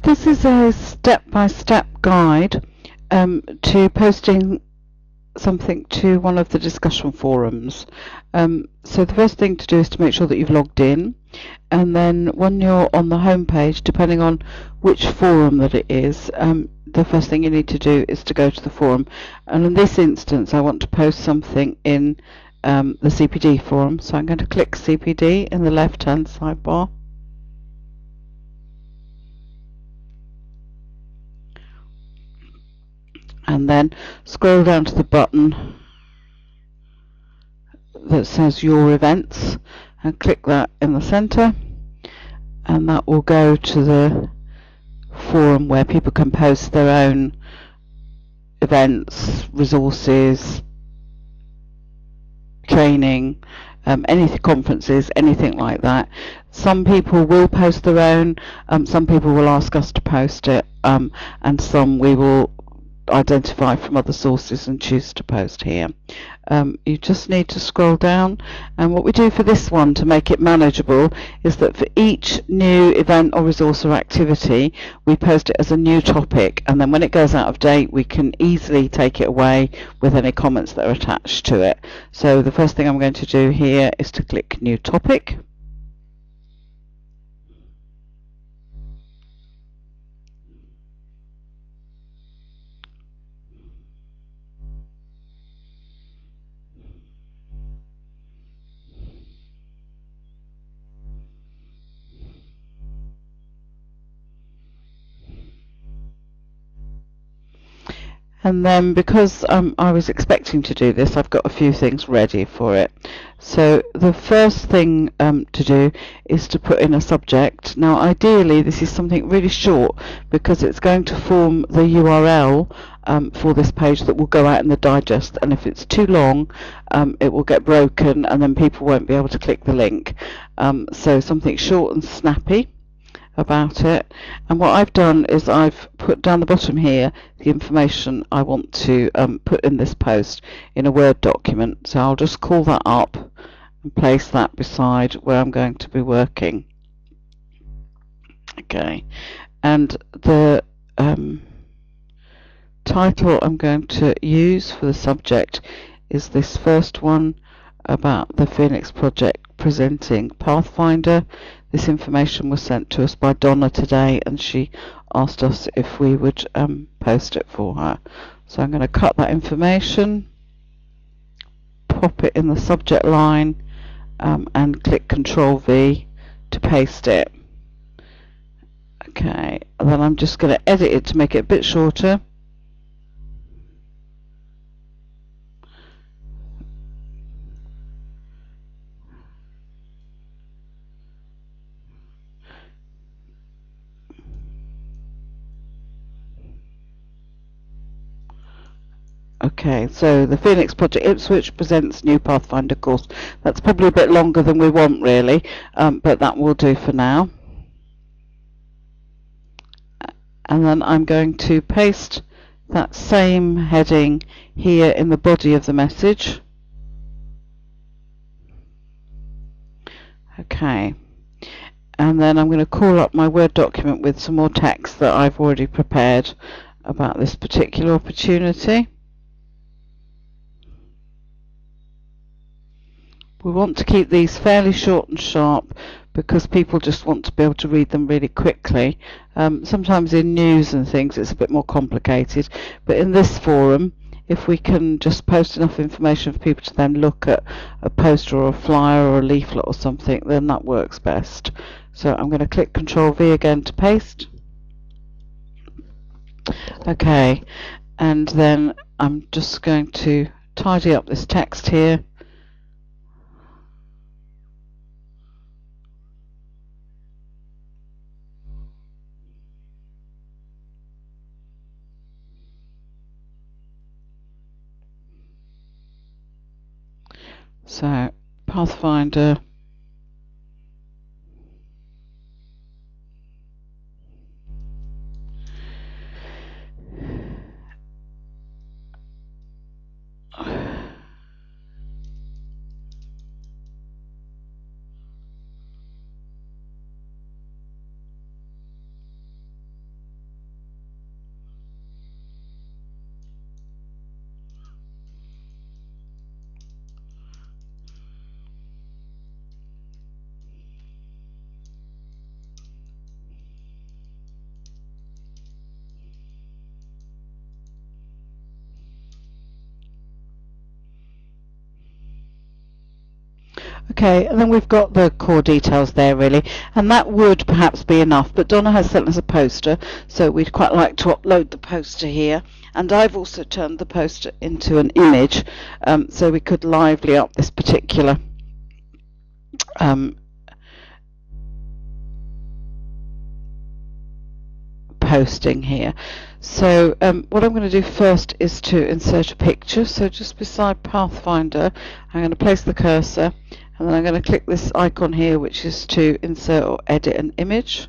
This is a step-by-step guide to posting something to one of the discussion forums. So the first thing to do is to make sure that you've logged in, and then when you're on the home page, depending on which forum that it is, the first thing you need to do is to go to the forum. And in this instance, I want to post something in the CPD forum, so I'm going to click CPD in the left-hand sidebar. And then scroll down to the button that says Your Events and click that in the center, and that will go to the forum where people can post their own events, resources, training, anything, conferences, anything like that. Some people will post their own, some people will ask us to post it, and some we will identify from other sources and choose to post here. You just need to scroll down, and what we do for this one to make it manageable is that for each new event or resource or activity we post it as a new topic, and then when it goes out of date we can easily take it away with any comments that are attached to it. So the first thing I'm going to do here is to click New Topic. And then because I was expecting to do this, I've got a few things ready for it. So the first thing to do is to put in a subject. Now ideally this is something really short because it's going to form the URL for this page that will go out in the digest, and if it's too long it will get broken and then people won't be able to click the link. So something short and snappy about it. And what I've done is I've put down the bottom here the information I want to put in this post in a Word document. So I'll just call that up and place that beside where I'm going to be working. Okay, and the title I'm going to use for the subject is this first one about the Phoenix Project presenting Pathfinder. This information was sent to us by Donna today, and she asked us if we would post it for her. So I'm going to cut that information, pop it in the subject line, and click Control V to paste it. Okay, and then I'm just going to edit it to make it a bit shorter. Okay, so the Phoenix Project Ipswich presents new Pathfinder course. That's probably a bit longer than we want really, but that will do for now. And then I'm going to paste that same heading here in the body of the message. Okay, and then I'm going to call up my Word document with some more text that I've already prepared about this particular opportunity. We want to keep these fairly short and sharp because people just want to be able to read them really quickly. Sometimes in news and things it's a bit more complicated, but in this forum, if we can just post enough information for people to then look at a poster or a flyer or a leaflet or something, then that works best. So I'm going to click Control V again to paste. Okay, and then I'm just going to tidy up this text here. So Pathfinder Okay, and then we've got the core details there really, and that would perhaps be enough, but Donna has sent us a poster, so we'd quite like to upload the poster here, and I've also turned the poster into an image, so we could lively up this particular posting here. So what I'm going to do first is to insert a picture. So just beside Pathfinder, I'm going to place the cursor, and then I'm going to click this icon here, which is to insert or edit an image.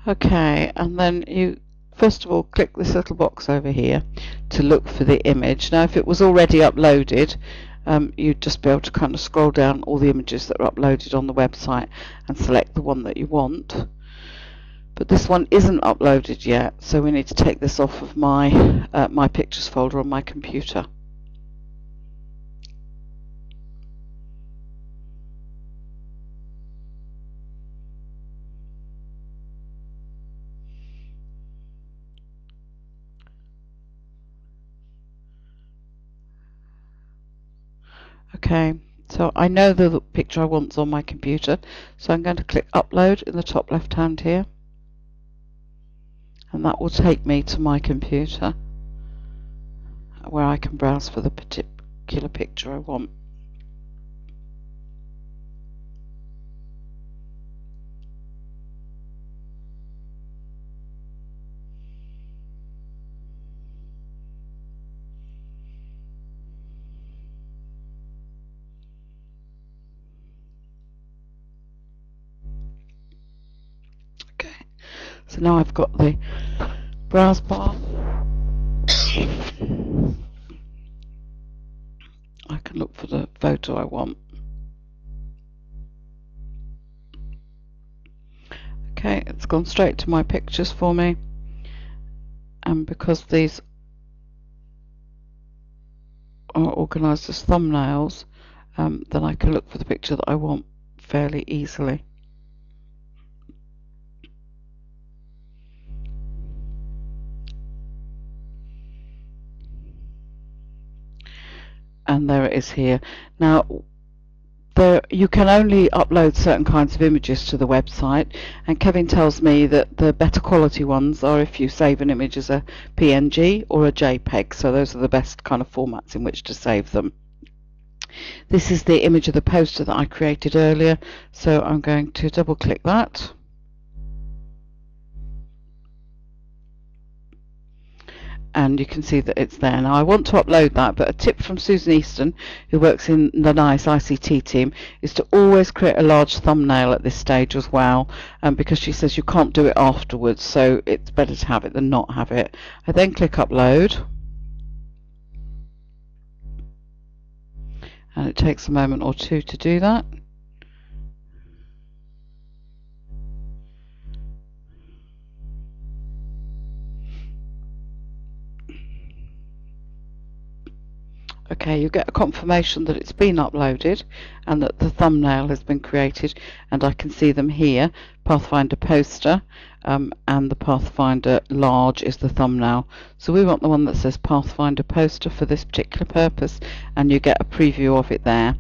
Okay, and then you first of all click this little box over here to look for the image. Now if it was already uploaded, you'd just be able to kind of scroll down all the images that are uploaded on the website and select the one that you want. But this one isn't uploaded yet, so we need to take this off of my my pictures folder on my computer. Okay, so I know the picture I want's on my computer, so I'm going to click upload in the top left hand here, and that will take me to my computer where I can browse for the particular picture I want. So now I've got the browse bar. I can look for the photo I want. Okay, it's gone straight to my pictures for me, and because these are organised as thumbnails, then I can look for the picture that I want fairly easily. And there it is here. Now you can only upload certain kinds of images to the website, and Kevin tells me that the better quality ones are if you save an image as a PNG or a JPEG, so those are the best kind of formats in which to save them. This is the image of the poster that I created earlier, so I'm going to double click that. And you can see that it's there. Now I want to upload that, but a tip from Susan Easton, who works in the NICE ICT team, is to always create a large thumbnail at this stage as well, because she says you can't do it afterwards, so it's better to have it than not have it. I then click upload, and it takes a moment or two to do that. Okay, you get a confirmation that it's been uploaded and that the thumbnail has been created, and I can see them here. Pathfinder poster, and the Pathfinder large is the thumbnail. So we want the one that says Pathfinder poster for this particular purpose, and you get a preview of it there.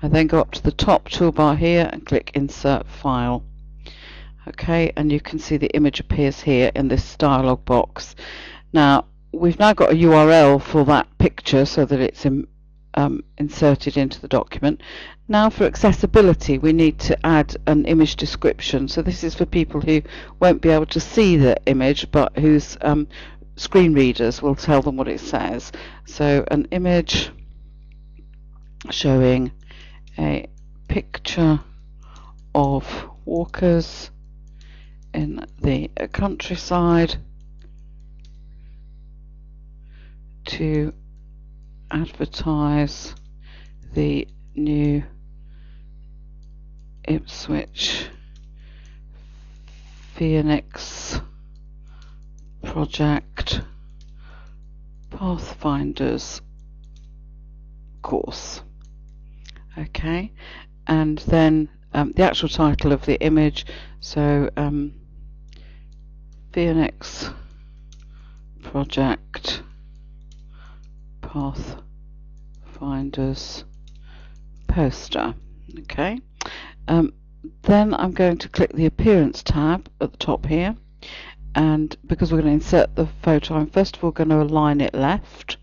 I then go up to the top toolbar here and click insert file. Okay, and you can see the image appears here in this dialog box. Now we've now got a URL for that picture so that it's inserted into the document. Now for accessibility, we need to add an image description. So this is for people who won't be able to see the image, but whose screen readers will tell them what it says. So an image showing a picture of walkers in the countryside to advertise the new Ipswich Phoenix Project Pathfinders course. Okay, and then the actual title of the image, so Phoenix Project Pathfinders poster. Okay, then I'm going to click the Appearance tab at the top here, and because we're going to insert the photo, I'm first of all going to align it left,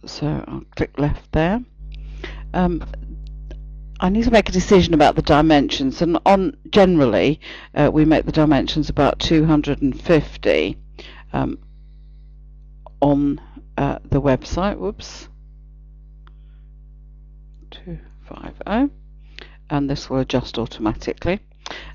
so I'll click left there. I need to make a decision about the dimensions, and generally we make the dimensions about 250 on the website. Whoops, 250, and this will adjust automatically,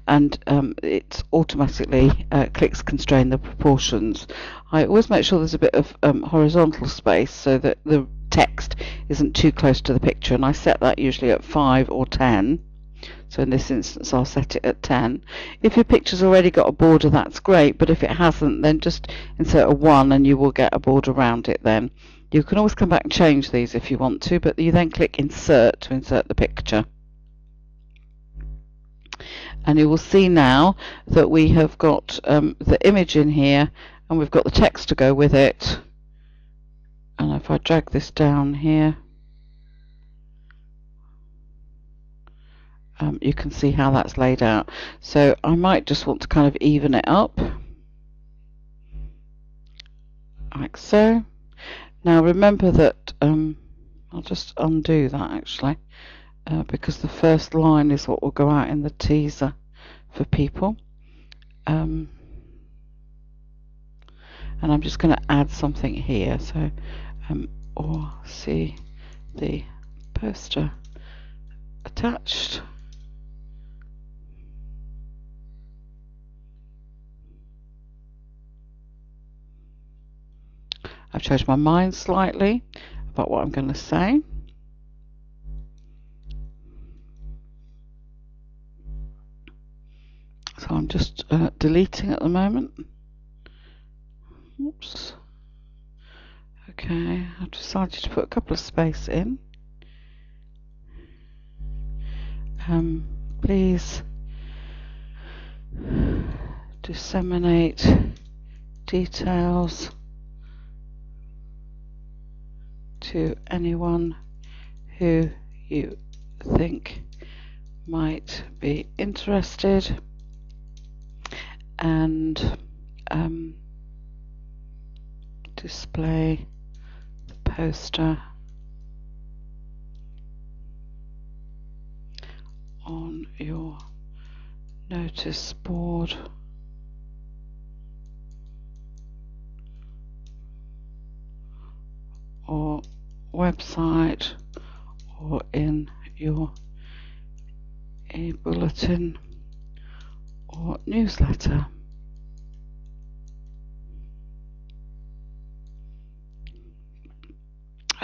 and it automatically clicks constrain the proportions. I always make sure there's a bit of horizontal space so that the text isn't too close to the picture, and I set that usually at 5 or 10. So in this instance I'll set it at 10. If your picture's already got a border, that's great, but if it hasn't, then just insert a 1 and you will get a border around it. Then you can always come back and change these if you want to, but you then click insert to insert the picture. And you will see now that we have got the image in here, and we've got the text to go with it. And if I drag this down here, you can see how that's laid out. So I might just want to kind of even it up, like so. Now remember that I'll just undo that actually, because the first line is what will go out in the teaser for people. And I'm just going to add something here, so or see the poster attached. I've changed my mind slightly about what I'm going to say. So I'm just deleting at the moment. Oops. Okay, I've decided to put a couple of space in. Please disseminate details to anyone who you think might be interested, and display the poster on your notice board or website or in your e-bulletin or newsletter.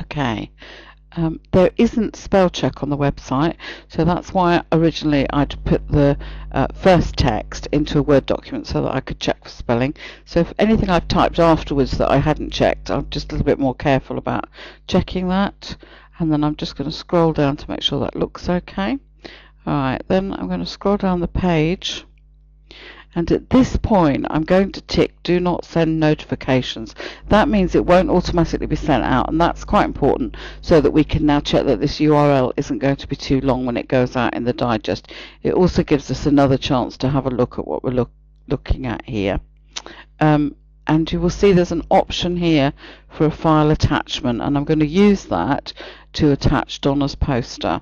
Okay, there isn't spell check on the website, so that's why originally I'd put the first text into a Word document so that I could check for spelling. So if anything I've typed afterwards that I hadn't checked, I'm just a little bit more careful about checking that. And then I'm just going to scroll down to make sure that looks okay. Alright, then I'm going to scroll down the page, and at this point I'm going to tick do not send notifications. That means it won't automatically be sent out, and that's quite important so that we can now check that this URL isn't going to be too long when it goes out in the digest. It also gives us another chance to have a look at what we're looking at here. And you will see there's an option here for a file attachment, and I'm going to use that to attach Donna's poster.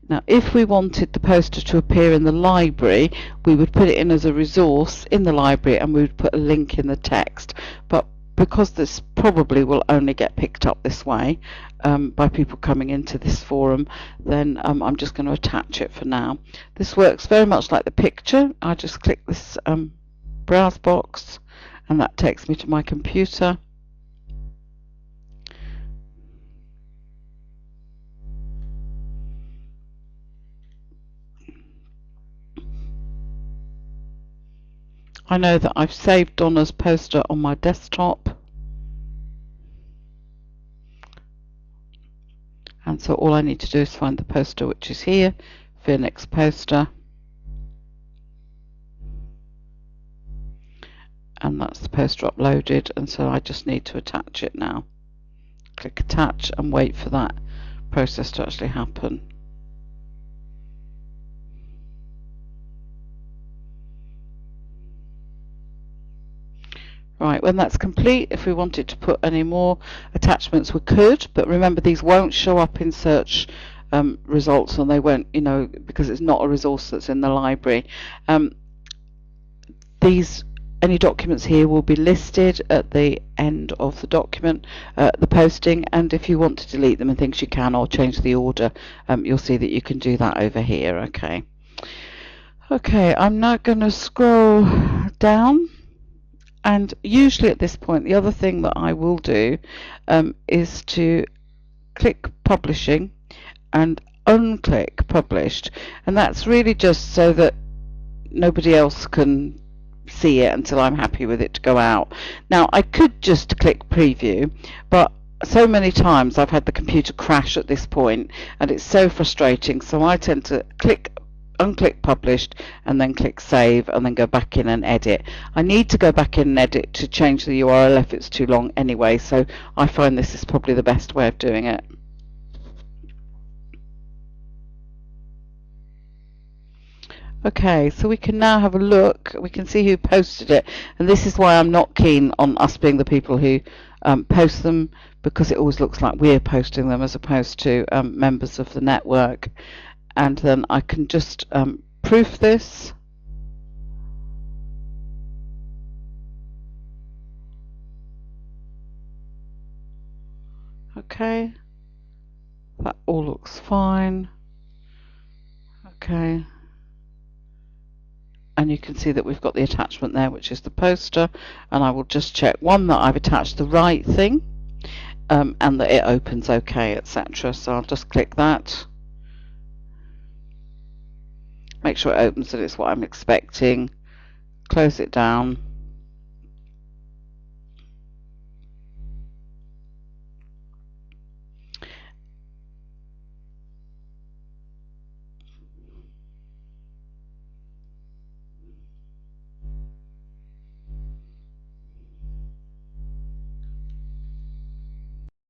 Now if we wanted the poster to appear in the library, we would put it in as a resource in the library and we would put a link in the text, but because this probably will only get picked up this way by people coming into this forum, then I'm just going to attach it for now. This works very much like the picture. I just click this browse box and that takes me to my computer. I know that I've saved Donna's poster on my desktop, and so all I need to do is find the poster, which is here, Phoenix poster, and that's the poster uploaded, and so I just need to attach it now. Click attach and wait for that process to actually happen. Right, when that's complete, if we wanted to put any more attachments, we could, but remember these won't show up in search results, and they won't, because it's not a resource that's in the library. Any documents here will be listed at the end of the document, the posting, and if you want to delete them and things, you can, or change the order. You'll see that you can do that over here. Okay, I'm now going to scroll down. And usually at this point, the other thing that I will do is to click Publishing and unclick Published. And that's really just so that nobody else can see it until I'm happy with it to go out. Now, I could just click Preview, but so many times I've had the computer crash at this point, and it's so frustrating, so I tend to unclick Published and then click Save and then go back in and edit. I need to go back in and edit to change the URL if it's too long anyway, so I find this is probably the best way of doing it. Okay, so we can now have a look. We can see who posted it, and this is why I'm not keen on us being the people who post them, because it always looks like we're posting them as opposed to members of the network. And then I can just proof this. Okay, that all looks fine. Okay, and you can see that we've got the attachment there, which is the poster, and I will just check one that I've attached the right thing, and that it opens okay, etc. So I'll just click that. Make sure it opens that it's what I'm expecting. Close it down.